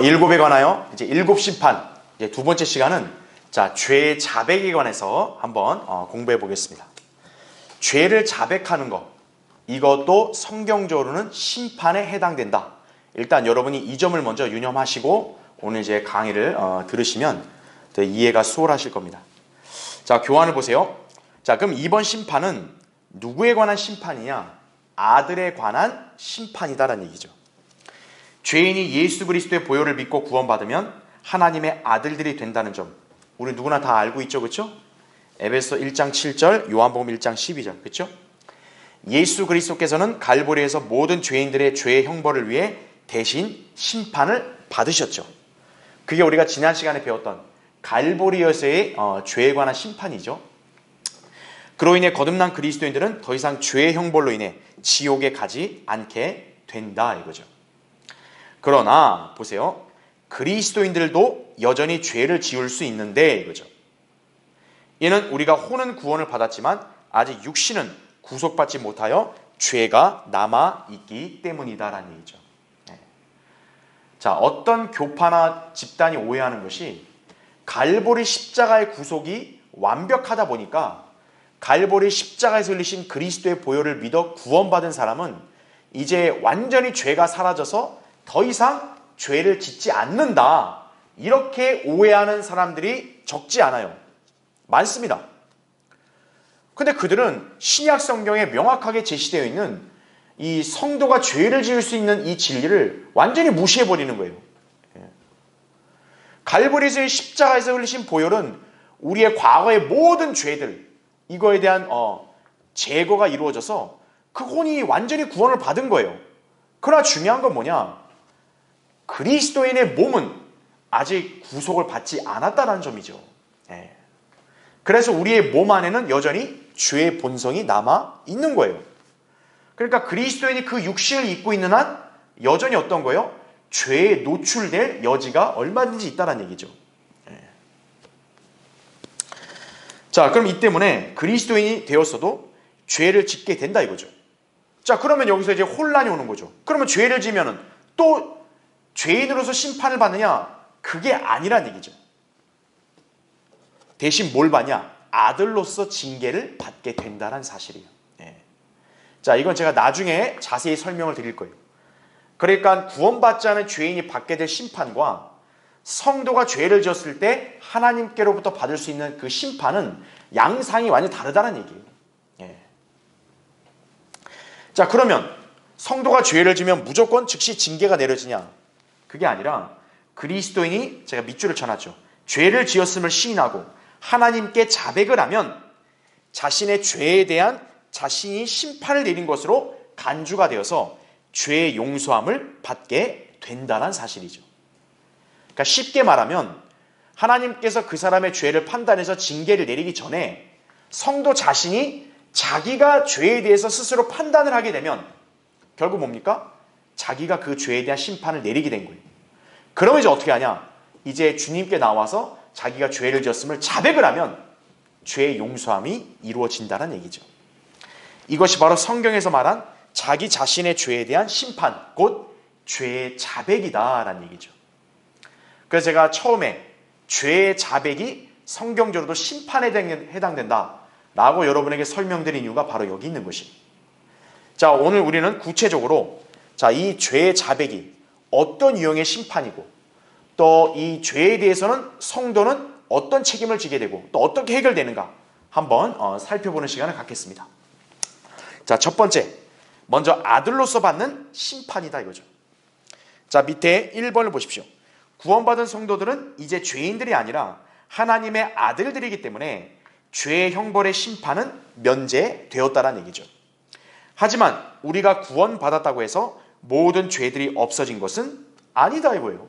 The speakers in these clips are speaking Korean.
일곱에 관하여 이제 일곱 심판, 이제 두 번째 시간은 죄의 자백에 관해서 한번 공부해 보겠습니다. 죄를 자백하는 것, 이것도 성경적으로는 심판에 해당된다. 일단 여러분이 이 점을 먼저 유념하시고 오늘 이제 강의를 들으시면 이해가 수월하실 겁니다. 자, 교환을 보세요. 자, 그럼 이번 심판은 누구에 관한 심판이냐? 아들에 관한 심판이다라는 얘기죠. 죄인이 예수 그리스도의 보혈을 믿고 구원받으면 하나님의 아들들이 된다는 점, 우리 누구나 다 알고 있죠, 그렇죠? 에베소 1장 7절, 요한복음 1장 12절, 그렇죠? 예수 그리스도께서는 갈보리에서 모든 죄인들의 죄의 형벌을 위해 대신 심판을 받으셨죠. 그게 우리가 지난 시간에 배웠던 갈보리에서의 죄에 관한 심판이죠. 그로 인해 거듭난 그리스도인들은 더 이상 죄의 형벌로 인해 지옥에 가지 않게 된다 이거죠. 그러나 보세요. 그리스도인들도 여전히 죄를 지을 수 있는데 이거죠. 이는 우리가 혼은 구원을 받았지만 아직 육신은 구속받지 못하여 죄가 남아있기 때문이다라는 얘기죠. 자, 어떤 교파나 집단이 오해하는 것이 갈보리 십자가의 구속이 완벽하다 보니까 갈보리 십자가에서 흘리신 그리스도의 보혈을 믿어 구원받은 사람은 이제 완전히 죄가 사라져서 더 이상 죄를 짓지 않는다. 이렇게 오해하는 사람들이 적지 않아요. 많습니다. 근데 그들은 신약 성경에 명확하게 제시되어 있는 이 성도가 죄를 지을 수 있는 이 진리를 완전히 무시해버리는 거예요. 갈보리에서의 십자가에서 흘리신 보혈은 우리의 과거의 모든 죄들, 이거에 대한 제거가 이루어져서 그 혼이 완전히 구원을 받은 거예요. 그러나 중요한 건 뭐냐? 그리스도인의 몸은 아직 구속을 받지 않았다는 점이죠. 그래서 우리의 몸 안에는 여전히 죄의 본성이 남아 있는 거예요. 그러니까 그리스도인이 그 육신을 입고 있는 한 여전히 어떤 거예요? 죄에 노출될 여지가 얼마든지 있다는 얘기죠. 자, 그럼 이 때문에 그리스도인이 되었어도 죄를 짓게 된다 이거죠. 자, 그러면 여기서 이제 혼란이 오는 거죠. 그러면 죄를 지면은 또 죄인으로서 심판을 받느냐? 그게 아니란 얘기죠. 대신 뭘 받냐? 아들로서 징계를 받게 된다는 사실이에요. 자, 이건 제가 나중에 자세히 설명을 드릴 거예요. 그러니까 구원받지 않은 죄인이 받게 될 심판과 성도가 죄를 지었을 때 하나님께로부터 받을 수 있는 그 심판은 양상이 완전히 다르다는 얘기예요. 자, 그러면 성도가 죄를 지면 무조건 즉시 징계가 내려지냐? 그게 아니라 그리스도인이, 제가 밑줄을 쳐놨죠. 죄를 지었음을 시인하고 하나님께 자백을 하면 자신의 죄에 대한 자신이 심판을 내린 것으로 간주가 되어서 죄의 용서함을 받게 된다는 사실이죠. 그러니까 쉽게 말하면 하나님께서 그 사람의 죄를 판단해서 징계를 내리기 전에 성도 자신이 자기가 죄에 대해서 스스로 판단을 하게 되면 결국 뭡니까? 자기가 그 죄에 대한 심판을 내리게 된 거예요. 그러면 이제 어떻게 하냐? 이제 주님께 나와서 자기가 죄를 지었음을 자백을 하면 죄의 용서함이 이루어진다는 얘기죠. 이것이 바로 성경에서 말한 자기 자신의 죄에 대한 심판, 곧 죄의 자백이다라는 얘기죠. 그래서 제가 처음에 죄의 자백이 성경적으로도 심판에 해당된다라고 여러분에게 설명드린 이유가 바로 여기 있는 것입니다. 자, 오늘 우리는 구체적으로 이 죄의 자백이 어떤 유형의 심판이고 또 이 죄에 대해서는 성도는 어떤 책임을 지게 되고 또 어떻게 해결되는가 한번 살펴보는 시간을 갖겠습니다. 자, 첫 번째, 먼저 아들로서 받는 심판이다 이거죠. 자, 밑에 1번을 보십시오. 구원받은 성도들은 이제 죄인들이 아니라 하나님의 아들들이기 때문에 죄의 형벌의 심판은 면제되었다는 얘기죠. 하지만 우리가 구원받았다고 해서 모든 죄들이 없어진 것은 아니다 이거예요.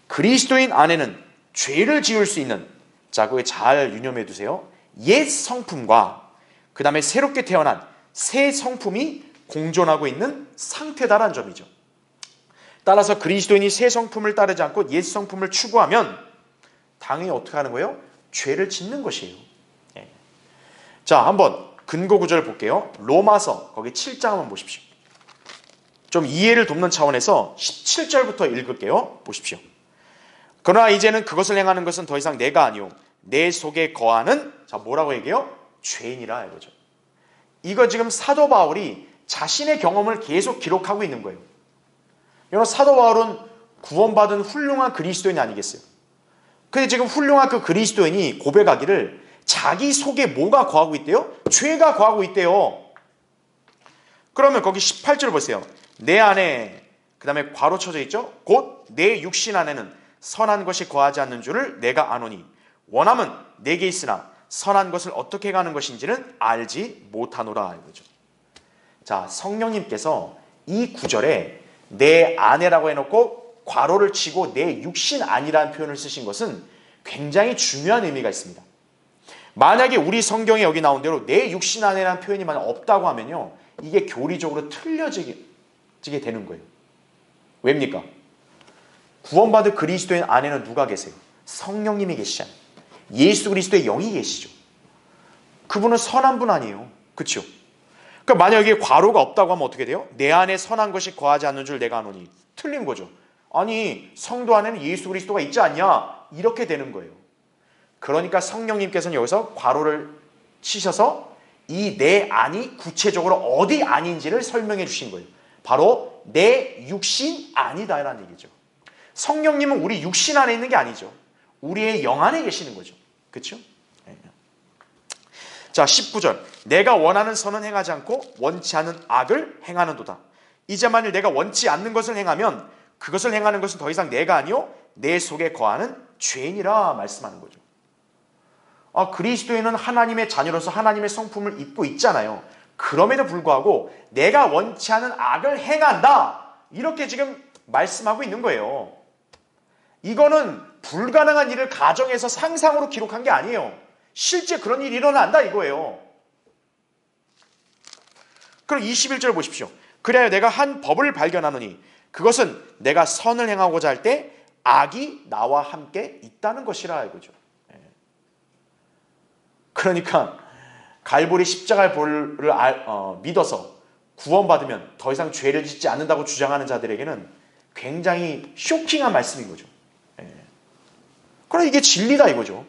그리스도인 안에는 죄를 지을 수 있는, 자, 그거 잘 유념해 두세요. 옛 성품과 그 다음에 새롭게 태어난 새 성품이 공존하고 있는 상태다라는 점이죠. 따라서 그리스도인이 새 성품을 따르지 않고 옛 성품을 추구하면 당연히 어떻게 하는 거예요? 죄를 짓는 것이에요. 자, 한번 근거 구절을 볼게요. 로마서 거기 7장 한번 보십시오. 좀 이해를 돕는 차원에서 17절부터 읽을게요. 보십시오. 그러나 이제는 그것을 행하는 것은 더 이상 내가 아니오 내 속에 거하는 자 뭐라고 얘기해요? 죄인이라 이거죠. 이거 지금 사도 바울이 자신의 경험을 계속 기록하고 있는 거예요. 여러분 사도 바울은 구원받은 훌륭한 그리스도인이 아니겠어요? 근데 지금 훌륭한 그 그리스도인이 고백하기를 자기 속에 뭐가 거하고 있대요? 죄가 거하고 있대요. 그러면 거기 18절 보세요. 내 안에 그 다음에 괄호 쳐져 있죠? 곧 내 육신 안에는 선한 것이 거하지 않는 줄을 내가 아노니 원함은 내게 있으나 선한 것을 어떻게 가는 것인지는 알지 못하노라 이거죠. 자, 성령님께서 이 구절에 내 안에라고 해놓고 괄호를 치고 내 육신 안이라는 표현을 쓰신 것은 굉장히 중요한 의미가 있습니다. 만약에 우리 성경에 여기 나온 대로 내 육신 안에라는 표현이 만약 없다고 하면요, 이게 교리적으로 틀려지게 되는 거예요. 왜입니까? 구원받은 그리스도인 안에는 누가 계세요? 성령님이 계시잖아요. 예수 그리스도의 영이 계시죠. 그분은 선한 분 아니에요. 그렇죠? 그러니까 만약에 괄호가 없다고 하면 어떻게 돼요? 내 안에 선한 것이 거하지 않는 줄 내가 아노니. 틀린 거죠. 아니 성도 안에는 예수 그리스도가 있지 않냐? 이렇게 되는 거예요. 그러니까 성령님께서는 여기서 괄호를 치셔서 이 내 안이 구체적으로 어디 안인지를 설명해 주신 거예요. 바로 내 육신 안이다라는 얘기죠. 성령님은 우리 육신 안에 있는 게 아니죠. 우리의 영 안에 계시는 거죠. 그렇죠? 자, 19절. 내가 원하는 선은 행하지 않고 원치 않는 악을 행하는도다. 이제 만일 내가 원치 않는 것을 행하면 그것을 행하는 것은 더 이상 내가 아니요 내 속에 거하는 죄인이라 말씀하는 거죠. 그리스도인은 하나님의 자녀로서 하나님의 성품을 입고 있잖아요. 그럼에도 불구하고 내가 원치 않은 악을 행한다. 이렇게 지금 말씀하고 있는 거예요. 이거는 불가능한 일을 가정에서 상상으로 기록한 게 아니에요. 실제 그런 일이 일어난다 이거예요. 그럼 21절 보십시오. 그래야 내가 한 법을 발견하노니 그것은 내가 선을 행하고자 할 때 악이 나와 함께 있다는 것이라 이거죠. 그러니까 갈보리 십자가를 믿어서 구원받으면 더 이상 죄를 짓지 않는다고 주장하는 자들에게는 굉장히 쇼킹한 말씀인 거죠. 그럼 이게 진리다 이거죠.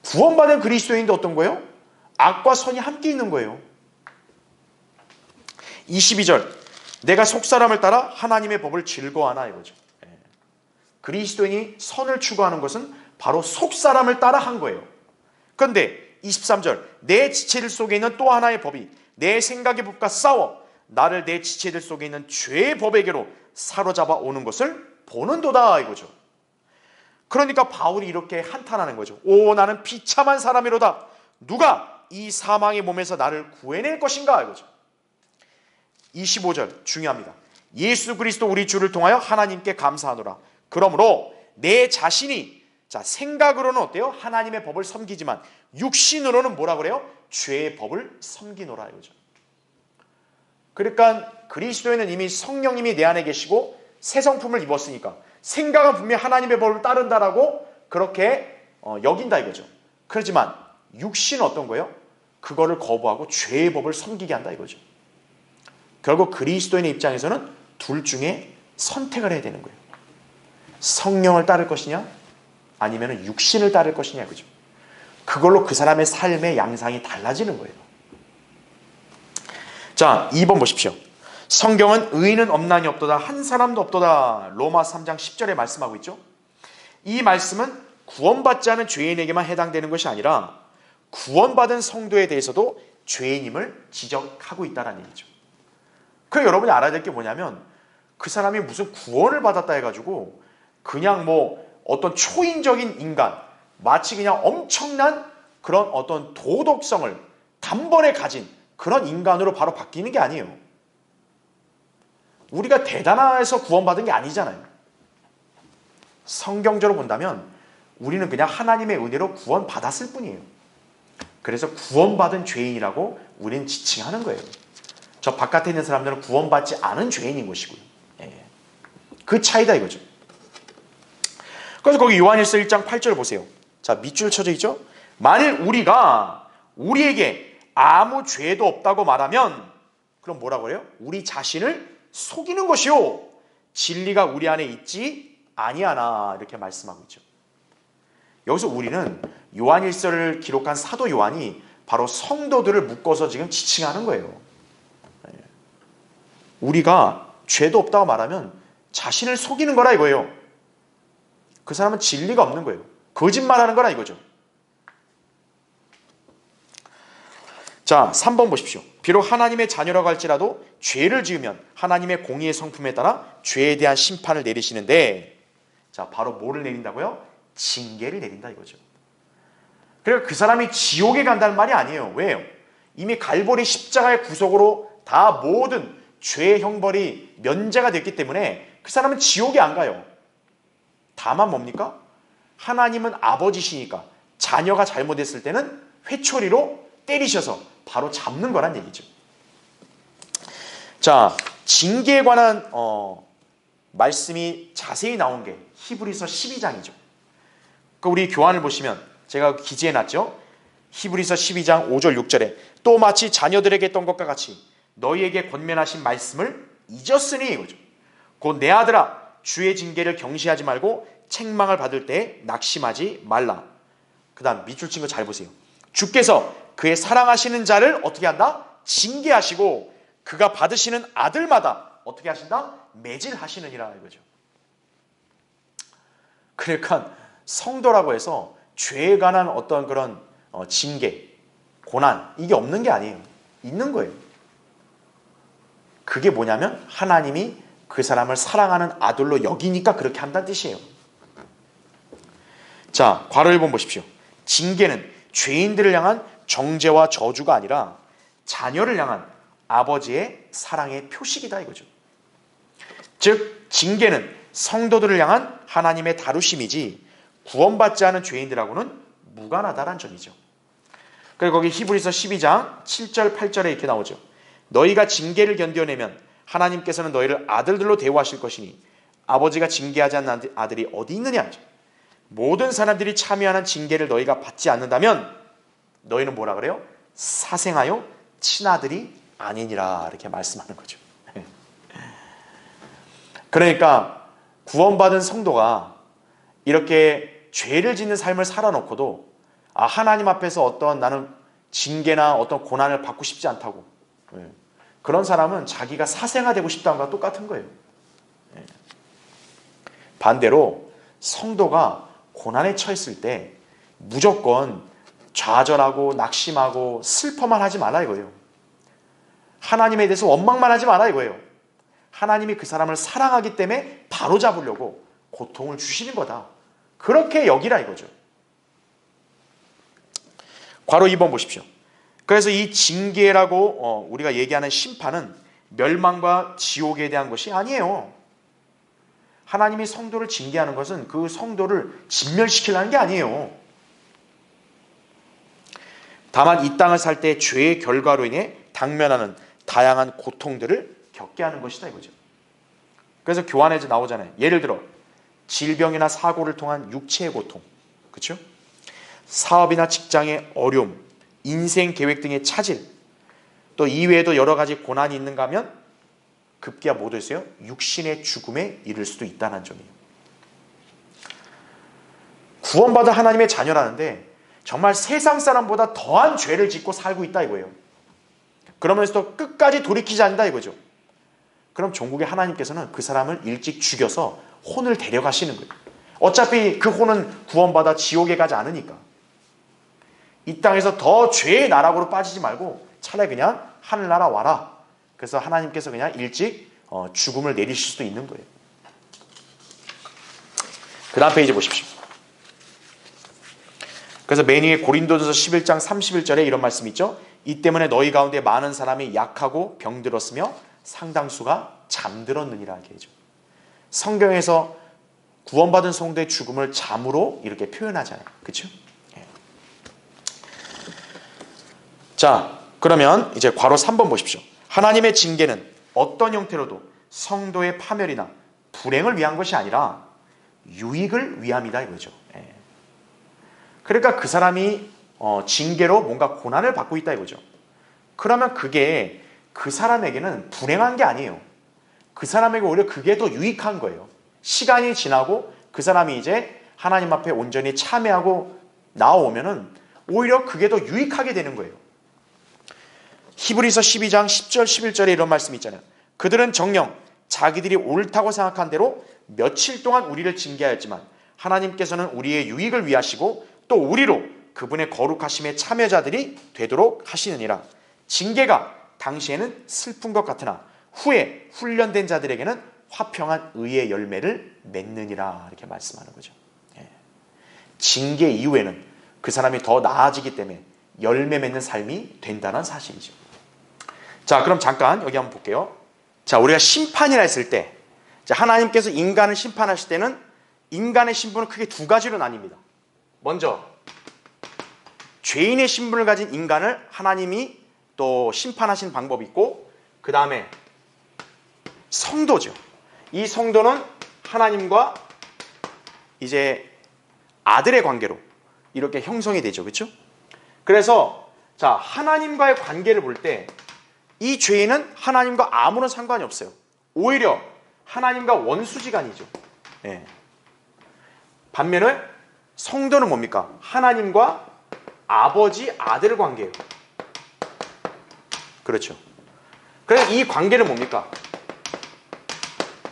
구원받은 그리스도인도 어떤 거예요? 악과 선이 함께 있는 거예요. 22절. 내가 속사람을 따라 하나님의 법을 즐거워하나 이거죠. 그리스도인이 선을 추구하는 것은 바로 속사람을 따라 한 거예요. 그런데 23절. 내 지체들 속에 있는 또 하나의 법이 내 생각의 법과 싸워 나를 내 지체들 속에 있는 죄의 법에게로 사로잡아 오는 것을 보는도다 이거죠. 그러니까 바울이 이렇게 한탄하는 거죠. 오 나는 비참한 사람이로다. 누가 이 사망의 몸에서 나를 구해낼 것인가 이거죠. 25절 중요합니다. 예수 그리스도 우리 주를 통하여 하나님께 감사하노라. 그러므로 내 자신이 자 생각으로는 어때요? 하나님의 법을 섬기지만 육신으로는 뭐라 그래요? 죄의 법을 섬기노라 이거죠. 그러니까 그리스도에는 이미 성령님이 내 안에 계시고 새 성품을 입었으니까 생각은 분명히 하나님의 법을 따른다라고 그렇게 여긴다 이거죠. 그렇지만 육신은 어떤 거예요? 그거를 거부하고 죄의 법을 섬기게 한다 이거죠. 결국 그리스도인의 입장에서는 둘 중에 선택을 해야 되는 거예요. 성령을 따를 것이냐 아니면 육신을 따를 것이냐 그죠. 그걸로 그 사람의 삶의 양상이 달라지는 거예요. 자 2번 보십시오. 성경은 의인은 없나니 없도다 한 사람도 없도다 로마 3장 10절에 말씀하고 있죠. 이 말씀은 구원받지 않은 죄인에게만 해당되는 것이 아니라 구원받은 성도에 대해서도 죄인임을 지적하고 있다는 얘기죠. 그래서 여러분이 알아야 될 게 뭐냐면 그 사람이 무슨 구원을 받았다 해가지고 그냥 뭐 어떤 초인적인 인간 마치 그냥 엄청난 그런 어떤 도덕성을 단번에 가진 그런 인간으로 바로 바뀌는 게 아니에요. 우리가 대단해서 구원받은 게 아니잖아요. 성경적으로 본다면 우리는 그냥 하나님의 은혜로 구원받았을 뿐이에요. 그래서 구원받은 죄인이라고 우리는 지칭하는 거예요. 저 바깥에 있는 사람들은 구원받지 않은 죄인인 것이고요. 그 차이다 이거죠. 그래서 거기 요한일서 1장 8절 보세요. 자 밑줄 쳐져 있죠. 만일 우리가 우리에게 아무 죄도 없다고 말하면 그럼 뭐라고 그래요? 우리 자신을 속이는 것이요 진리가 우리 안에 있지 아니하나 이렇게 말씀하고 있죠. 여기서 우리는 요한일서를 기록한 사도 요한이 바로 성도들을 묶어서 지금 지칭하는 거예요. 우리가 죄도 없다고 말하면 자신을 속이는 거라 이거예요. 그 사람은 진리가 없는 거예요. 거짓말하는 거라 이거죠. 자, 3번 보십시오. 비록 하나님의 자녀라고 할지라도 죄를 지으면 하나님의 공의의 성품에 따라 죄에 대한 심판을 내리시는데, 자, 바로 뭐를 내린다고요? 징계를 내린다 이거죠. 그러니까 그 사람이 지옥에 간다는 말이 아니에요. 왜요? 이미 갈보리 십자가의 구속으로 다 모든 죄의 형벌이 면제가 됐기 때문에 그 사람은 지옥에 안 가요. 다만 뭡니까? 하나님은 아버지시니까 자녀가 잘못했을 때는 회초리로 때리셔서 바로 잡는 거란 얘기죠. 자, 징계에 관한 말씀이 자세히 나온 게 히브리서 12장이죠. 우리 교환을 보시면 제가 기재해놨죠. 히브리서 12장 5절 6절에 또 마치 자녀들에게 했던 것과 같이 너희에게 권면하신 말씀을 잊었으니 이거죠. 곧 내 아들아 주의 징계를 경시하지 말고 책망을 받을 때 낙심하지 말라. 그 다음 밑줄 친 거 잘 보세요. 주께서 그의 사랑하시는 자를 어떻게 한다? 징계하시고 그가 받으시는 아들마다 어떻게 하신다? 매질하시느니라 이거죠. 그러니까 성도라고 해서 죄에 관한 어떤 그런 징계, 고난 이게 없는 게 아니에요. 있는 거예요. 그게 뭐냐면 하나님이 그 사람을 사랑하는 아들로 여기니까 그렇게 한다는 뜻이에요. 자, 괄호 1번 보십시오. 징계는 죄인들을 향한 정죄와 저주가 아니라 자녀를 향한 아버지의 사랑의 표식이다 이거죠. 즉 징계는 성도들을 향한 하나님의 다루심이지 구원받지 않은 죄인들하고는 무관하다는 점이죠. 그리고 거기 히브리서 12장 7절 8절에 이렇게 나오죠. 너희가 징계를 견뎌내면 하나님께서는 너희를 아들들로 대우하실 것이니 아버지가 징계하지 않는 아들이 어디 있느냐. 모든 사람들이 참여하는 징계를 너희가 받지 않는다면 너희는 뭐라 그래요? 사생하여 친아들이 아니니라 이렇게 말씀하는 거죠. 그러니까 구원받은 성도가 이렇게 죄를 짓는 삶을 살아놓고도 하나님 앞에서 어떤 나는 징계나 어떤 고난을 받고 싶지 않다고, 그런 사람은 자기가 사생아되고 싶다는 것과 똑같은 거예요. 반대로 성도가 고난에 처했을 때 무조건 좌절하고 낙심하고 슬퍼만 하지 말라 이거예요. 하나님에 대해서 원망만 하지 말라 이거예요. 하나님이 그 사람을 사랑하기 때문에 바로잡으려고 고통을 주시는 거다. 그렇게 여기라 이거죠. 괄호 2번 보십시오. 그래서 이 징계라고 우리가 얘기하는 심판은 멸망과 지옥에 대한 것이 아니에요. 하나님이 성도를 징계하는 것은 그 성도를 진멸시키려는 게 아니에요. 다만 이 땅을 살 때 죄의 결과로 인해 당면하는 다양한 고통들을 겪게 하는 것이다 이거죠. 그래서 교환에서 나오잖아요. 예를 들어 질병이나 사고를 통한 육체의 고통, 그렇죠? 사업이나 직장의 어려움, 인생 계획 등의 차질, 또 이외에도 여러 가지 고난이 있는가 하면 급기야 뭐 됐어요? 육신의 죽음에 이를 수도 있다는 점이에요. 구원받아 하나님의 자녀라는데 정말 세상 사람보다 더한 죄를 짓고 살고 있다 이거예요. 그러면서도 끝까지 돌이키지 않는다 이거죠. 그럼 종국의 하나님께서는 그 사람을 일찍 죽여서 혼을 데려가시는 거예요. 어차피 그 혼은 구원받아 지옥에 가지 않으니까. 이 땅에서 더 죄의 나락으로 빠지지 말고 차라리 그냥 하늘나라 와라. 그래서 하나님께서 그냥 일찍 죽음을 내리실 수도 있는 거예요. 그 다음 페이지 보십시오. 그래서 맨 위에 고린도전서 11장 31절에 이런 말씀이 있죠. 이 때문에 너희 가운데 많은 사람이 약하고 병들었으며 상당수가 잠들었느니라 이렇게 하죠. 성경에서 구원받은 성도의 죽음을 잠으로 이렇게 표현하잖아요. 그렇죠? 자, 그러면 이제 괄호 3번 보십시오. 하나님의 징계는 어떤 형태로도 성도의 파멸이나 불행을 위한 것이 아니라 유익을 위함이다 이거죠. 그러니까 그 사람이 징계로 뭔가 고난을 받고 있다 이거죠. 그러면 그게 그 사람에게는 불행한 게 아니에요. 그 사람에게 오히려 그게 더 유익한 거예요. 시간이 지나고 그 사람이 이제 하나님 앞에 온전히 참회하고 나오면은 오히려 그게 더 유익하게 되는 거예요. 히브리서 12장 10절 11절에 이런 말씀이 있잖아요. 그들은 정녕 자기들이 옳다고 생각한 대로 며칠 동안 우리를 징계하였지만 하나님께서는 우리의 유익을 위하시고 또 우리로 그분의 거룩하심의 참여자들이 되도록 하시느니라. 징계가 당시에는 슬픈 것 같으나 후에 훈련된 자들에게는 화평한 의의 열매를 맺느니라. 이렇게 말씀하는 거죠. 징계 이후에는 그 사람이 더 나아지기 때문에 열매 맺는 삶이 된다는 사실이죠. 자, 그럼 잠깐 여기 한번 볼게요. 자, 우리가 심판이라 했을 때 하나님께서 인간을 심판하실 때는 인간의 신분은 크게 두 가지로 나뉩니다. 먼저 죄인의 신분을 가진 인간을 하나님이 또 심판하신 방법이 있고, 그 다음에 성도죠. 이 성도는 하나님과 이제 아들의 관계로 이렇게 형성이 되죠. 그렇죠? 그래서 자, 하나님과의 관계를 볼 때 이 죄인은 하나님과 아무런 상관이 없어요. 오히려 하나님과 원수지간이죠. 네. 반면에 성도는 뭡니까? 하나님과 아버지, 아들 관계예요. 그렇죠. 그래서 이 관계는 뭡니까?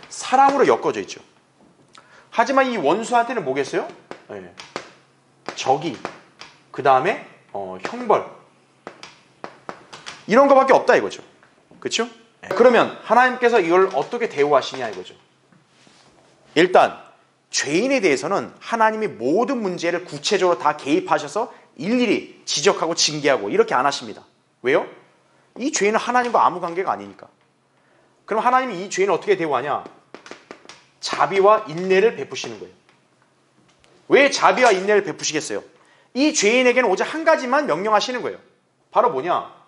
사랑으로 엮어져 있죠. 하지만 이 원수한테는 뭐겠어요? 네. 적이, 그 다음에 형벌, 이런 거밖에 없다 이거죠. 그렇죠? 그러면 하나님께서 이걸 어떻게 대우하시냐 이거죠. 일단 죄인에 대해서는 하나님이 모든 문제를 구체적으로 다 개입하셔서 일일이 지적하고 징계하고 이렇게 안 하십니다. 왜요? 이 죄인은 하나님과 아무 관계가 아니니까. 그럼 하나님이 이 죄인을 어떻게 대우하냐? 자비와 인내를 베푸시는 거예요. 왜 자비와 인내를 베푸시겠어요? 이 죄인에게는 오직 한 가지만 명령하시는 거예요. 바로 뭐냐?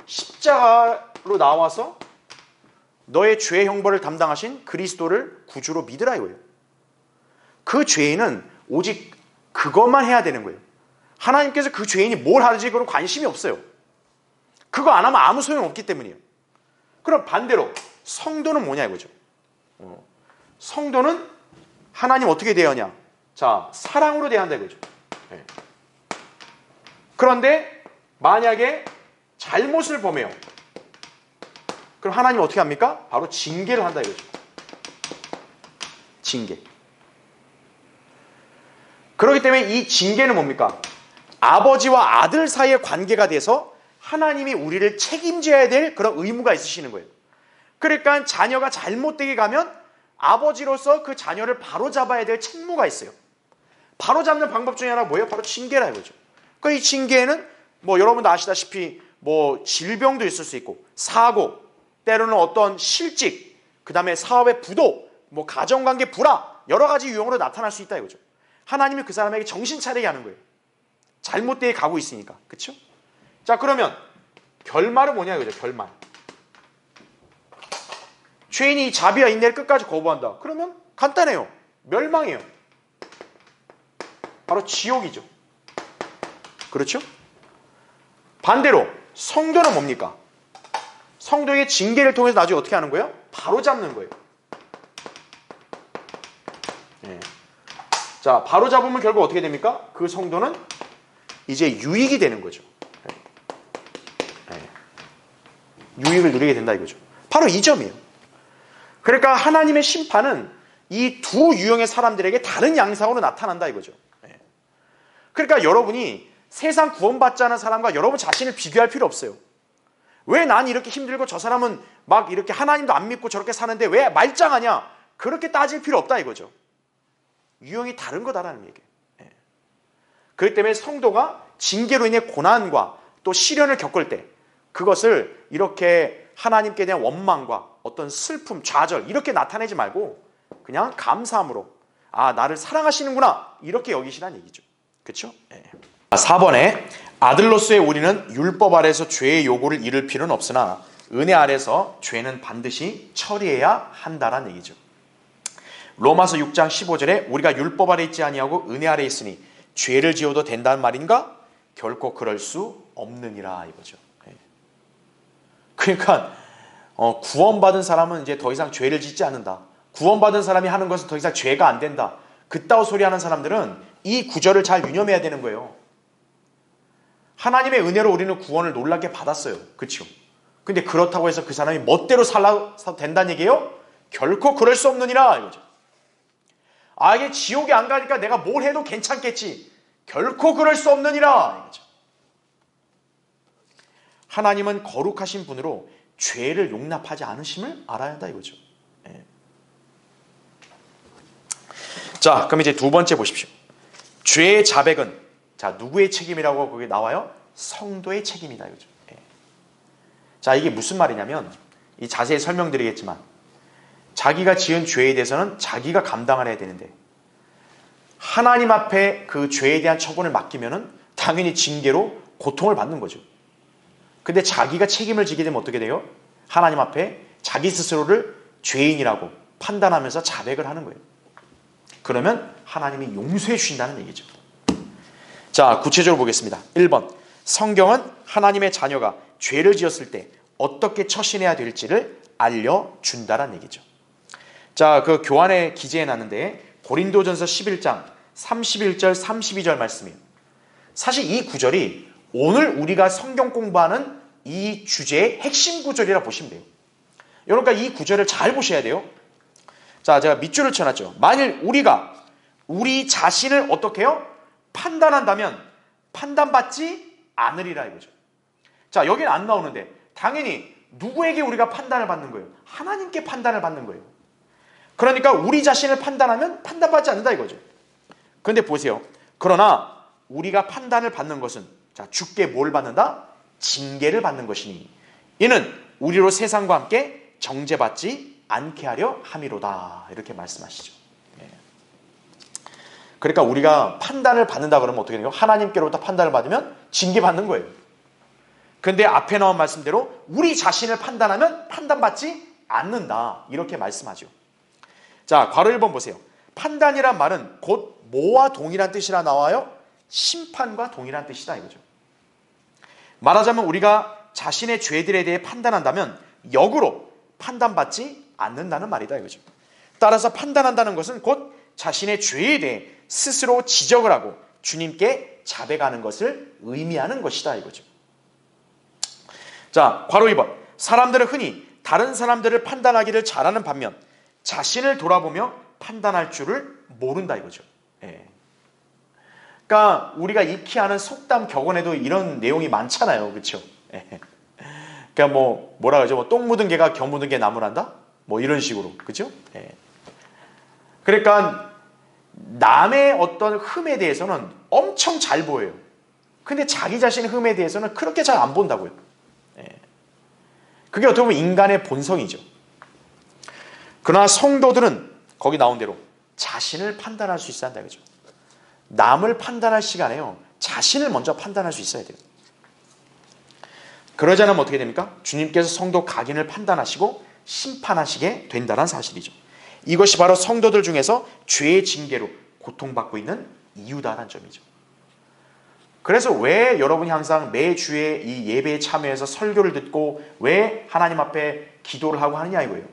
십자가로 나와서 너의 죄 형벌을 담당하신 그리스도를 구주로 믿으라 이거예요. 그 죄인은 오직 그것만 해야 되는 거예요. 하나님께서 그 죄인이 뭘 하는지 그런 관심이 없어요. 그거 안 하면 아무 소용없기 때문이에요. 그럼 반대로 성도는 뭐냐 이거죠. 성도는 하나님 어떻게 대하냐? 자, 사랑으로 대한다 이거죠. 네. 그런데 만약에 잘못을 범해요. 그럼 하나님 어떻게 합니까? 바로 징계를 한다 이거죠. 징계. 그렇기 때문에 이 징계는 뭡니까? 아버지와 아들 사이의 관계가 돼서 하나님이 우리를 책임져야 될 그런 의무가 있으시는 거예요. 그러니까 자녀가 잘못되게 가면 아버지로서 그 자녀를 바로잡아야 될 책무가 있어요. 바로잡는 방법 중에 하나가 뭐예요? 바로 징계라 이거죠. 그러니까 이 징계에는 뭐 여러분도 아시다시피 뭐 질병도 있을 수 있고, 사고, 때로는 어떤 실직, 그 다음에 사업의 부도, 뭐 가정관계 불화, 여러 가지 유형으로 나타날 수 있다 이거죠. 하나님이 그 사람에게 정신 차리게 하는 거예요. 잘못되게 가고 있으니까. 그렇죠? 자, 그러면 결말은 뭐냐 이거죠. 결말. 죄인이 자비와 인내를 끝까지 거부한다. 그러면 간단해요. 멸망이에요. 바로 지옥이죠. 그렇죠? 반대로 성도는 뭡니까? 성도의 징계를 통해서 나중에 어떻게 하는 거예요? 바로 잡는 거예요. 네. 자, 바로 잡으면 결국 어떻게 됩니까? 그 성도는 이제 유익이 되는 거죠. 네. 유익을 누리게 된다 이거죠. 바로 이 점이에요. 그러니까 하나님의 심판은 이 두 유형의 사람들에게 다른 양상으로 나타난다 이거죠. 네. 그러니까 여러분이 세상 구원받지 않은 사람과 여러분 자신을 비교할 필요 없어요. 왜 난 이렇게 힘들고 저 사람은 막 이렇게 하나님도 안 믿고 저렇게 사는데 왜 말짱하냐? 그렇게 따질 필요 없다 이거죠. 유형이 다른 거다라는 얘기예요. 네. 그렇기 때문에 성도가 징계로 인해 고난과 또 시련을 겪을 때 그것을 이렇게 하나님께 대한 원망과 어떤 슬픔, 좌절 이렇게 나타내지 말고 그냥 감사함으로 아, 나를 사랑하시는구나 이렇게 여기시라는 얘기죠. 그렇죠? 네. 4번에 아들로서의 우리는 율법 아래서 죄의 요구를 이룰 필요는 없으나 은혜 아래서 죄는 반드시 처리해야 한다라는 얘기죠. 로마서 6장 15절에 우리가 율법 아래 있지 아니하고 은혜 아래 있으니 죄를 지어도 된다는 말인가? 결코 그럴 수 없느니라 이거죠. 그러니까 구원받은 사람은 이제 더 이상 죄를 짓지 않는다. 구원받은 사람이 하는 것은 더 이상 죄가 안 된다. 그따위 소리 하는 사람들은 이 구절을 잘 유념해야 되는 거예요. 하나님의 은혜로 우리는 구원을 놀랍게 받았어요. 그렇죠? 근데 그렇다고 해서 그 사람이 멋대로 살아도 된다는 얘기예요? 결코 그럴 수 없느니라 이거죠. 이게 지옥에 안 가니까 내가 뭘 해도 괜찮겠지. 결코 그럴 수 없느니라 이거죠. 하나님은 거룩하신 분으로 죄를 용납하지 않으심을 알아야 한다 이거죠. 예. 자, 그럼 이제 두 번째 보십시오. 죄의 자백은 누구의 책임이라고 거기 나와요? 성도의 책임이다 이거죠. 예. 자, 이게 무슨 말이냐면 이 자세히 설명드리겠지만 자기가 지은 죄에 대해서는 자기가 감당을 해야 되는데 하나님 앞에 그 죄에 대한 처분을 맡기면은 당연히 징계로 고통을 받는 거죠. 근데 자기가 책임을 지게 되면 어떻게 돼요? 하나님 앞에 자기 스스로를 죄인이라고 판단하면서 자백을 하는 거예요. 그러면 하나님이 용서해 주신다는 얘기죠. 자, 구체적으로 보겠습니다. 1번. 성경은 하나님의 자녀가 죄를 지었을 때 어떻게 처신해야 될지를 알려준다는 얘기죠. 자, 그 교환에 기재해 놨는데 고린도전서 11장 31절 32절 말씀이에요. 사실 이 구절이 오늘 우리가 성경 공부하는 이 주제의 핵심 구절이라 보시면 돼요. 그러니까 이 구절을 잘 보셔야 돼요. 자, 제가 밑줄을 쳐놨죠. 만일 우리가 우리 자신을 어떻게 해요? 판단한다면 판단받지 않으리라 이거죠. 자, 여기는 안 나오는데 당연히 누구에게 우리가 판단을 받는 거예요? 하나님께 판단을 받는 거예요. 그러니까 우리 자신을 판단하면 판단받지 않는다 이거죠. 그런데 보세요. 그러나 우리가 판단을 받는 것은 주께 뭘 받는다? 징계를 받는 것이니 이는 우리로 세상과 함께 정죄받지 않게 하려 함이로다 이렇게 말씀하시죠. 그러니까 우리가 판단을 받는다 그러면 어떻게 돼요? 하나님께로부터 판단을 받으면 징계받는 거예요. 그런데 앞에 나온 말씀대로 우리 자신을 판단하면 판단받지 않는다 이렇게 말씀하죠. 자, 괄호 1번 보세요. 판단이란 말은 곧 뭐와 동일한 뜻이라 나와요? 심판과 동일한 뜻이다 이거죠. 말하자면 우리가 자신의 죄들에 대해 판단한다면 역으로 판단받지 않는다는 말이다 이거죠. 따라서 판단한다는 것은 곧 자신의 죄에 대해 스스로 지적을 하고 주님께 자백하는 것을 의미하는 것이다 이거죠. 자, 괄호 2번. 사람들은 흔히 다른 사람들을 판단하기를 잘하는 반면 자신을 돌아보며 판단할 줄을 모른다 이거죠. 예. 그러니까 우리가 익히 아는 속담 격언에도 이런 내용이 많잖아요. 그렇죠? 예. 그러니까 뭐라 그러죠? 똥 묻은 개가 겨 묻은 개 나무란다? 이런 식으로. 그렇죠? 예. 그러니까 남의 어떤 흠에 대해서는 엄청 잘 보여요. 근데 자기 자신의 흠에 대해서는 그렇게 잘 안 본다고요. 예. 그게 어떻게 보면 인간의 본성이죠. 그러나 성도들은 거기 나온 대로 자신을 판단할 수 있어야 한다 그죠? 남을 판단할 시간에요. 자신을 먼저 판단할 수 있어야 돼요. 그러지 않으면 어떻게 됩니까? 주님께서 성도 각인을 판단하시고 심판하시게 된다는 사실이죠. 이것이 바로 성도들 중에서 죄의 징계로 고통받고 있는 이유다라는 점이죠. 그래서 왜 여러분이 항상 매주에 이 예배에 참여해서 설교를 듣고 왜 하나님 앞에 기도를 하고 하느냐 이거예요.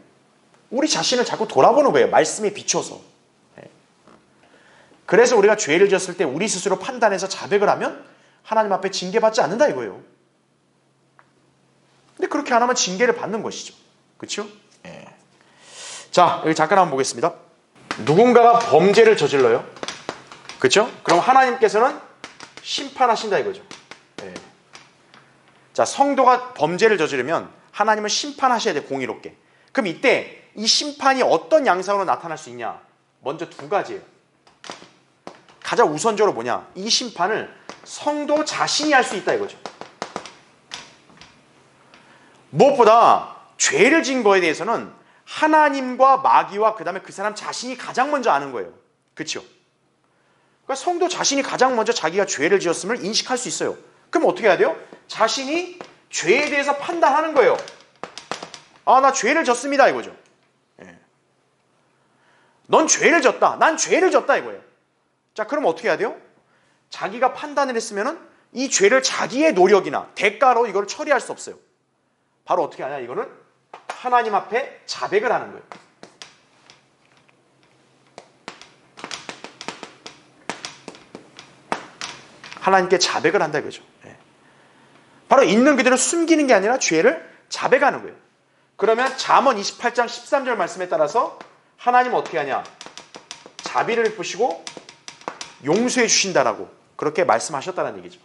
우리 자신을 자꾸 돌아보는 거예요. 말씀에 비춰서. 그래서 우리가 죄를 지었을 때 우리 스스로 판단해서 자백을 하면 하나님 앞에 징계받지 않는다 이거예요. 근데 그렇게 안 하면 징계를 받는 것이죠. 그렇죠? 예. 자, 여기 잠깐 한번 보겠습니다. 누군가가 범죄를 저질러요. 그렇죠? 그럼 하나님께서는 심판하신다 이거죠. 예. 자, 성도가 범죄를 저지르면 하나님은 심판하셔야 돼, 공의롭게. 그럼 이때 이 심판이 어떤 양상으로 나타날 수 있냐? 먼저 두 가지예요. 가장 우선적으로 뭐냐? 이 심판을 성도 자신이 할 수 있다 이거죠. 무엇보다 죄를 지은 거에 대해서는 하나님과 마귀와 그 다음에 그 사람 자신이 가장 먼저 아는 거예요. 그렇죠? 그러니까 성도 자신이 가장 먼저 자기가 죄를 지었음을 인식할 수 있어요. 그럼 어떻게 해야 돼요? 자신이 죄에 대해서 판단하는 거예요. 아, 나 죄를 졌습니다 이거죠. 예. 넌 죄를 졌다. 난 죄를 졌다 이거예요. 자, 그럼 어떻게 해야 돼요? 자기가 판단을 했으면은 이 죄를 자기의 노력이나 대가로 이걸 처리할 수 없어요. 바로 어떻게 하냐? 이거는 하나님 앞에 자백을 하는 거예요. 하나님께 자백을 한다 이거죠. 바로 있는 그대로 숨기는 게 아니라 죄를 자백하는 거예요. 그러면 잠언 28장 13절 말씀에 따라서 하나님은 어떻게 하냐? 자비를 베푸시고 용서해 주신다라고 그렇게 말씀하셨다는 얘기죠.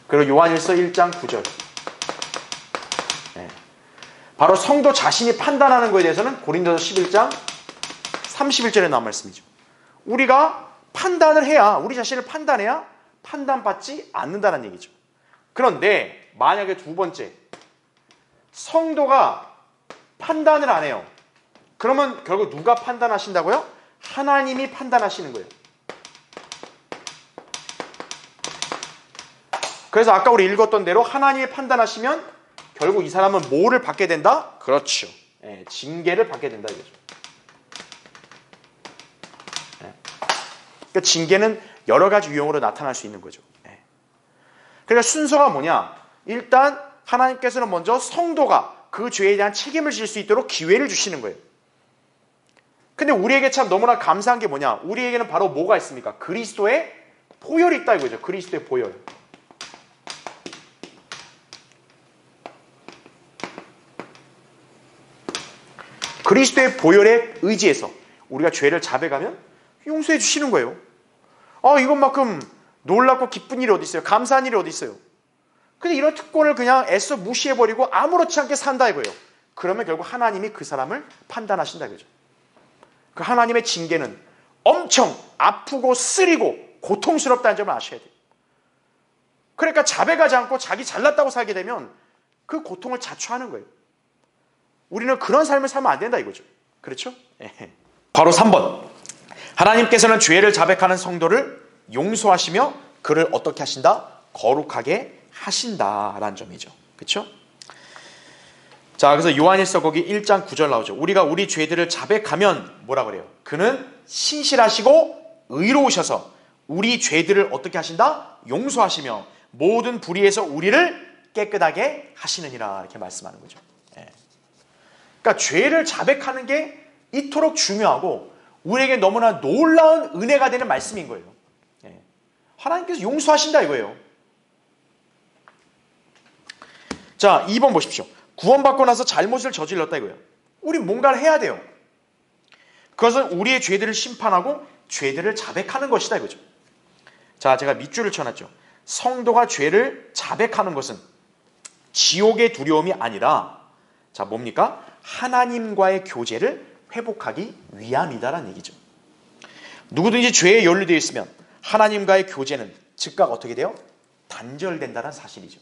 그리고 요한일서 1장 9절. 바로 성도 자신이 판단하는 것에 대해서는 고린도서 11장 31절에 나온 말씀이죠. 우리가 판단을 해야, 우리 자신을 판단해야 판단받지 않는다는 얘기죠. 그런데 만약에 두 번째, 성도가 판단을 안 해요. 그러면 결국 누가 판단하신다고요? 하나님이 판단하시는 거예요. 그래서 아까 우리 읽었던 대로 하나님이 판단하시면 결국 이 사람은 뭐를 받게 된다? 그렇죠. 징계를 받게 된다 이거죠. 그러니까 징계는 여러 가지 유형으로 나타날 수 있는 거죠. 그러니까 순서가 뭐냐? 일단 하나님께서는 먼저 성도가 그 죄에 대한 책임을 질 수 있도록 기회를 주시는 거예요. 근데 우리에게 참 너무나 감사한 게 뭐냐? 우리에게는 바로 뭐가 있습니까? 그리스도의 보혈이 있다 이거죠. 그리스도의 보혈. 그리스도의 보혈에 의지해서 우리가 죄를 자백하면 용서해 주시는 거예요. 이것만큼 놀랍고 기쁜 일이 어디 있어요? 감사한 일이 어디 있어요? 근데 이런 특권을 그냥 애써 무시해버리고 아무렇지 않게 산다 이거예요. 그러면 결국 하나님이 그 사람을 판단하신다 이거죠. 그 하나님의 징계는 엄청 아프고 쓰리고 고통스럽다는 점을 아셔야 돼요. 그러니까 자백하지 않고 자기 잘났다고 살게 되면 그 고통을 자초하는 거예요. 우리는 그런 삶을 살면 안 된다 이거죠. 그렇죠? 바로 3번. 하나님께서는 죄를 자백하는 성도를 용서하시며 그를 어떻게 하신다? 거룩하게 하신다라는 점이죠. 그렇죠? 자, 그래서 요한일서 거기 1장 9절 나오죠. 우리가 우리 죄들을 자백하면 뭐라 그래요? 그는 신실하시고 의로우셔서 우리 죄들을 어떻게 하신다? 용서하시며 모든 불의에서 우리를 깨끗하게 하시느니라 이렇게 말씀하는 거죠. 그러니까 죄를 자백하는 게 이토록 중요하고 우리에게 너무나 놀라운 은혜가 되는 말씀인 거예요. 하나님께서 용서하신다 이거예요. 자, 2번 보십시오. 구원받고 나서 잘못을 저질렀다 이거예요. 우리 뭔가를 해야 돼요. 그것은 우리의 죄들을 심판하고 죄들을 자백하는 것이다 이거죠. 자, 제가 밑줄을 쳐놨죠. 성도가 죄를 자백하는 것은 지옥의 두려움이 아니라 자, 뭡니까? 하나님과의 교제를 회복하기 위함이다라는 얘기죠. 누구든지 죄에 연루되어 있으면 하나님과의 교제는 즉각 어떻게 돼요? 단절된다는 사실이죠.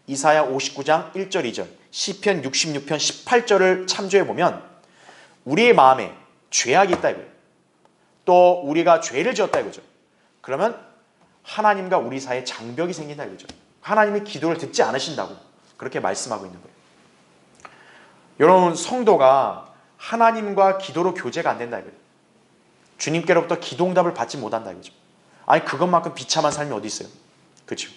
이사야 59장 1절 2절, 시편 66편 18절을 참조해 보면 우리의 마음에 죄악이 있다 이거예요. 또 우리가 죄를 지었다 이거죠. 그러면 하나님과 우리 사이에 장벽이 생긴다 이거죠. 하나님이 기도를 듣지 않으신다고 그렇게 말씀하고 있는 거예요. 여러분, 성도가 하나님과 기도로 교제가 안 된다 이거예요. 주님께로부터 기도응답을 받지 못한다 이거죠. 아니, 그것만큼 비참한 삶이 어디 있어요? 그렇죠?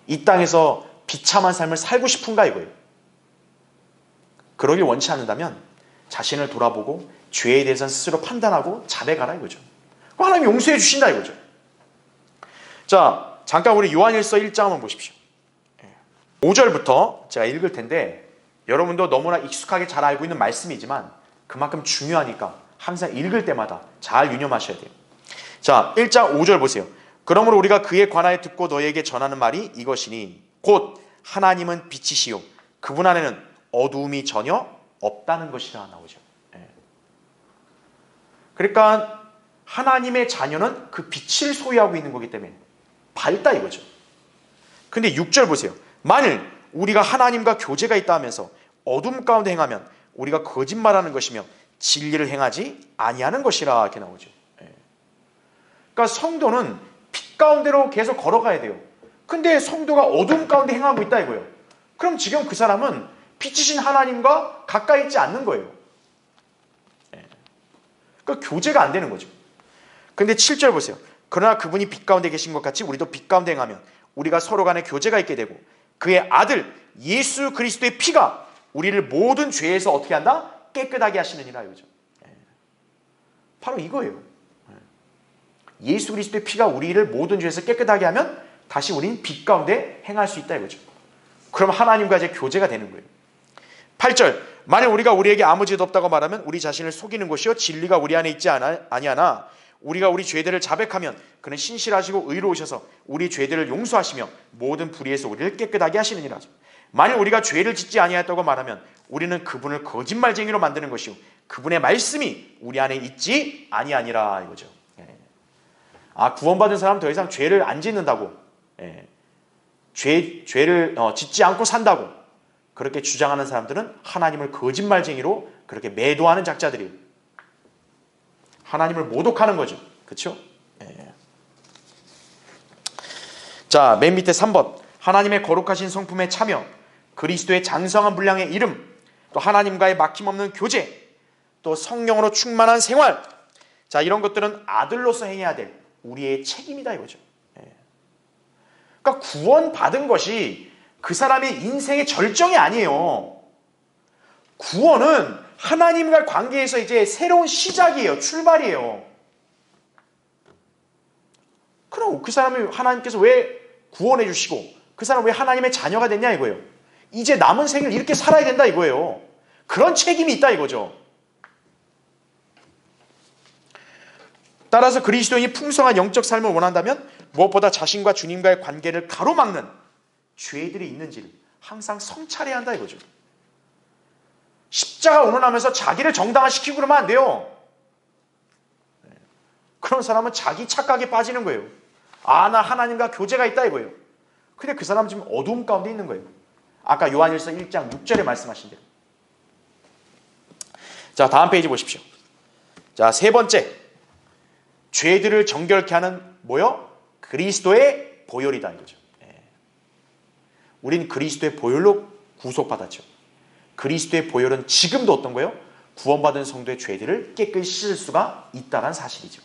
이 땅에서 비참한 삶을 살고 싶은가 이거예요. 그러길 원치 않는다면 자신을 돌아보고 죄에 대해서는 스스로 판단하고 자백하라 이거죠. 하나님이 용서해 주신다 이거죠. 자, 잠깐 우리 요한일서 1장 한번 보십시오. 5절부터 제가 읽을 텐데 여러분도 너무나 익숙하게 잘 알고 있는 말씀이지만 그만큼 중요하니까 항상 읽을 때마다 잘 유념하셔야 돼요. 자, 1장 5절 보세요. 그러므로 우리가 그에 관하여 듣고 너희에게 전하는 말이 이것이니 곧 하나님은 빛이시요 그분 안에는 어두움이 전혀 없다는 것이라 나오죠. 그러니까 하나님의 자녀는 그 빛을 소유하고 있는 거기 때문에 밝다 이거죠. 근데 6절 보세요. 만일 우리가 하나님과 교제가 있다 하면서 어둠 가운데 행하면 우리가 거짓말하는 것이며 진리를 행하지 아니하는 것이라 이렇게 나오죠. 그러니까 성도는 빛 가운데로 계속 걸어가야 돼요. 근데 성도가 어둠 가운데 행하고 있다 이거예요. 그럼 지금 그 사람은 빛이신 하나님과 가까이 있지 않는 거예요. 그러니까 교제가 안 되는 거죠. 근데 7절 보세요. 그러나 그분이 빛 가운데 계신 것 같이 우리도 빛 가운데 행하면 우리가 서로 간에 교제가 있게 되고 그의 아들 예수 그리스도의 피가 우리를 모든 죄에서 어떻게 한다? 깨끗하게 하시느니라 이거죠. 바로 이거예요. 예수 그리스도의 피가 우리를 모든 죄에서 깨끗하게 하면 다시 우리는 빛 가운데 행할 수 있다 이거죠. 그럼 하나님과 이제 교제가 되는 거예요. 8절 만약 우리가 우리에게 아무 죄도 없다고 말하면 우리 자신을 속이는 것이요 진리가 우리 안에 있지 아니하나 우리가 우리 죄들을 자백하면 그는 신실하시고 의로우셔서 우리 죄들을 용서하시며 모든 불의에서 우리를 깨끗하게 하시느니라. 만약 우리가 죄를 짓지 아니하였다고 말하면 우리는 그분을 거짓말쟁이로 만드는 것이요 그분의 말씀이 우리 안에 있지 아니하니라 이거죠. 구원받은 사람은 더 이상 죄를 안 짓는다고, 죄를 짓지 않고 산다고 그렇게 주장하는 사람들은 하나님을 거짓말쟁이로 그렇게 매도하는 작자들이에요. 하나님을 모독하는 거죠. 그렇죠? 자, 맨 밑에 3번 하나님의 거룩하신 성품에 참여, 그리스도의 장성한 분량의 이름, 또 하나님과의 막힘없는 교제, 또 성령으로 충만한 생활. 자, 이런 것들은 아들로서 행해야 될 우리의 책임이다 이거죠. 그러니까 구원받은 것이 그 사람의 인생의 절정이 아니에요. 구원은 하나님과의 관계에서 이제 새로운 시작이에요. 출발이에요. 그럼 그 사람을 하나님께서 왜 구원해 주시고 그 사람 왜 하나님의 자녀가 됐냐 이거예요. 이제 남은 생을 이렇게 살아야 된다 이거예요. 그런 책임이 있다 이거죠. 따라서 그리스도인이 풍성한 영적 삶을 원한다면 무엇보다 자신과 주님과의 관계를 가로막는 죄들이 있는지를 항상 성찰해야 한다 이거죠. 십자가 운운하면서 자기를 정당화시키고 그러면 안 돼요. 그런 사람은 자기 착각에 빠지는 거예요. 나 하나님과 교제가 있다 이거예요. 근데 그 사람은 지금 어두움 가운데 있는 거예요. 아까 요한일서 1장 6절에 말씀하신 대로. 자, 다음 페이지 보십시오. 자, 세 번째. 죄들을 정결케 하는 뭐요? 그리스도의 보혈이다 이거죠. 우린 그리스도의 보혈로 구속받았죠. 그리스도의 보혈은 지금도 어떤 거예요? 구원받은 성도의 죄들을 깨끗이 씻을 수가 있다는 사실이죠.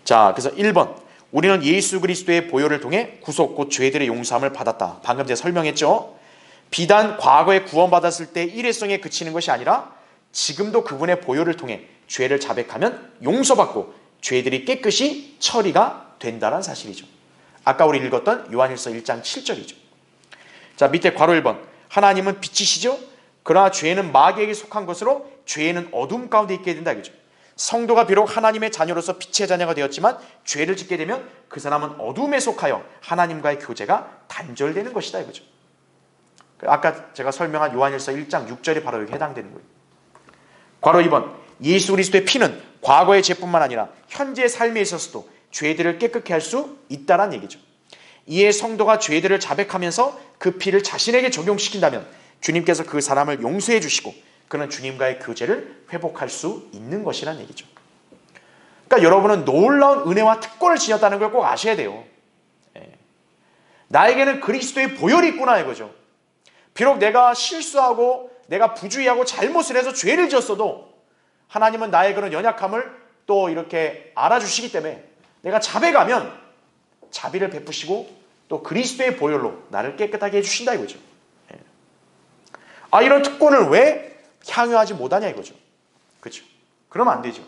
자, 그래서 1번 우리는 예수 그리스도의 보혈을 통해 구속 곧 죄들의 용서함을 받았다. 방금 제가 설명했죠. 비단 과거에 구원받았을 때 일회성에 그치는 것이 아니라 지금도 그분의 보혈을 통해 죄를 자백하면 용서받고 죄들이 깨끗이 처리가 된다는 사실이죠. 아까 우리 읽었던 요한일서 1장 7절이죠. 자, 밑에 괄호 1번 하나님은 빛이시죠. 그러나 죄는 마귀에게 속한 것으로 죄는 어둠 가운데 있게 된다 이거죠. 성도가 비록 하나님의 자녀로서 빛의 자녀가 되었지만 죄를 짓게 되면 그 사람은 어둠에 속하여 하나님과의 교제가 단절되는 것이다 이거죠. 아까 제가 설명한 요한일서 1장 6절이 바로 여기 해당되는 거예요. 괄호 2번 예수 그리스도의 피는 과거의 죄뿐만 아니라 현재의 삶에 있어서도 죄들을 깨끗게 할 수 있다는 얘기죠. 이에 성도가 죄들을 자백하면서 그 피를 자신에게 적용시킨다면 주님께서 그 사람을 용서해 주시고 그는 주님과의 교제를 회복할 수 있는 것이라는 얘기죠. 그러니까 여러분은 놀라운 은혜와 특권을 지녔다는 걸 꼭 아셔야 돼요. 나에게는 그리스도의 보혈이 있구나 이거죠. 비록 내가 실수하고 내가 부주의하고 잘못을 해서 죄를 지었어도 하나님은 나의 그런 연약함을 또 이렇게 알아주시기 때문에 내가 자백하면 자비를 베푸시고 또 그리스도의 보혈로 나를 깨끗하게 해주신다 이거죠. 이런 특권을 왜 향유하지 못하냐 이거죠. 그렇죠? 그러면 안 되죠.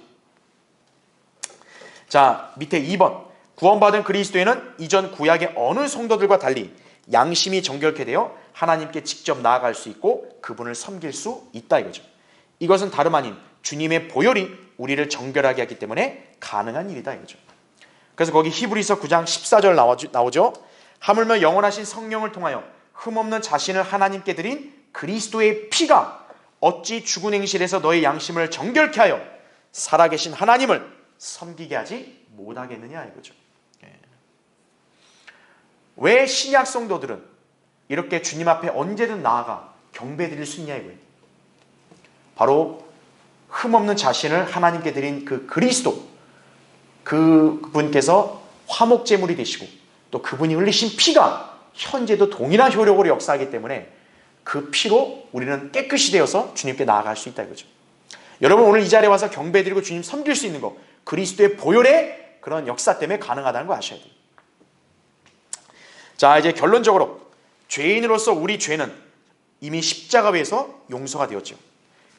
자, 밑에 2번 구원받은 그리스도인은 이전 구약의 어느 성도들과 달리 양심이 정결케 되어 하나님께 직접 나아갈 수 있고 그분을 섬길 수 있다 이거죠. 이것은 다름 아닌 주님의 보혈이 우리를 정결하게 하기 때문에 가능한 일이다 이거죠. 그래서 거기 히브리서 9장 14절 나오죠. 하물며 영원하신 성령을 통하여 흠없는 자신을 하나님께 드린 그리스도의 피가 어찌 죽은 행실에서 너의 양심을 정결케 하여 살아계신 하나님을 섬기게 하지 못하겠느냐 이거죠. 왜 신약 성도들은 이렇게 주님 앞에 언제든 나아가 경배드릴 수 있냐 이거예요. 바로 흠없는 자신을 하나님께 드린 그 그리스도, 그분께서 화목제물이 되시고 또 그분이 흘리신 피가 현재도 동일한 효력으로 역사하기 때문에 그 피로 우리는 깨끗이 되어서 주님께 나아갈 수 있다 이거죠. 여러분 오늘 이 자리에 와서 경배드리고 주님 섬길 수 있는 거 그리스도의 보혈의 그런 역사 때문에 가능하다는 거 아셔야 돼요. 자, 이제 결론적으로 죄인으로서 우리 죄는 이미 십자가 위에서 용서가 되었죠.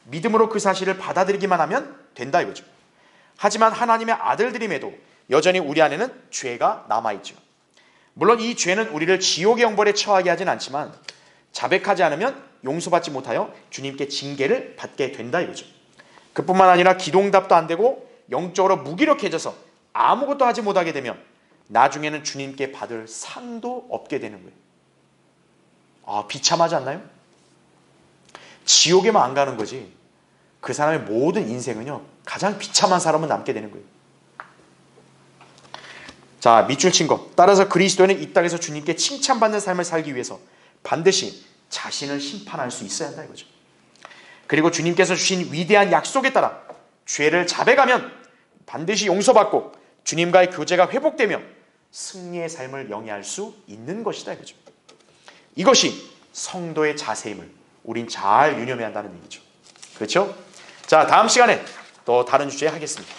믿음으로 그 사실을 받아들이기만 하면 된다 이거죠. 하지만 하나님의 아들들임에도 여전히 우리 안에는 죄가 남아있죠. 물론 이 죄는 우리를 지옥의 영벌에 처하게 하진 않지만 자백하지 않으면 용서받지 못하여 주님께 징계를 받게 된다 이거죠. 그뿐만 아니라 기도응답도 안 되고 영적으로 무기력해져서 아무것도 하지 못하게 되면 나중에는 주님께 받을 상도 없게 되는 거예요. 아, 비참하지 않나요? 지옥에만 안 가는 거지 그 사람의 모든 인생은요 가장 비참한 사람은 남게 되는 거예요. 자, 밑줄 친 거. 따라서 그리스도인은 이 땅에서 주님께 칭찬받는 삶을 살기 위해서 반드시 자신을 심판할 수 있어야 한다 이거죠. 그리고 주님께서 주신 위대한 약속에 따라 죄를 자백하면 반드시 용서받고 주님과의 교제가 회복되며 승리의 삶을 영위할 수 있는 것이다 이거죠. 이것이 성도의 자세임을 우린 잘 유념해야 한다는 얘기죠. 그렇죠? 자, 다음 시간에 또 다른 주제 하겠습니다.